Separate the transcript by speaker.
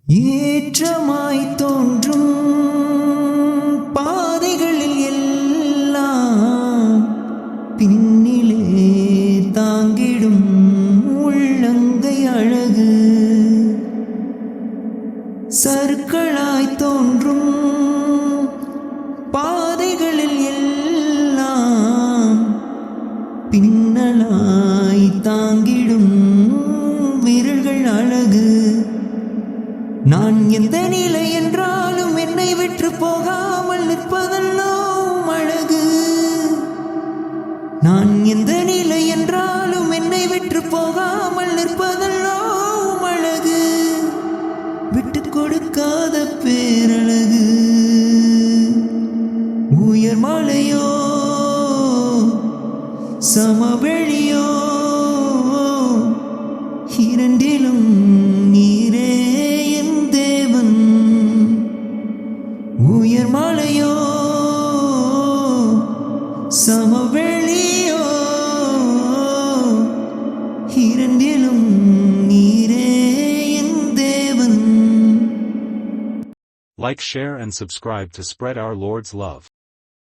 Speaker 1: ஏற்றமாய் தோன்றும் பாதைகளில் எல்லாம் பின்னிலே தாங்கிடும் உள்ளங்கை அழகு. சறுக்களாய் தோன்றும் பாதைகளில் எல்லாம் பின்னலாய் தாங்கிடும் விரல்கள் அழகு. நான் எந்த நிலை என்றாலும் என்னை விட்டு போகாமல் நிற்பதெல்லாம் அழகு. நான் எந்த நிலை என்றாலும் என்னை விட்டு போகாமல் நிற்பதெல்லாம் அழகு. விட்டு கொடுக்காத பேரழகு. உயர் மலையோ சமவெளியோ இரண்டிலும் நீரே என் தேவன். உயர் மலையோ சமவெளியோ இரண்டிலும் நீரே என் தேவன்.
Speaker 2: Like, share and subscribe to spread our Lord's love.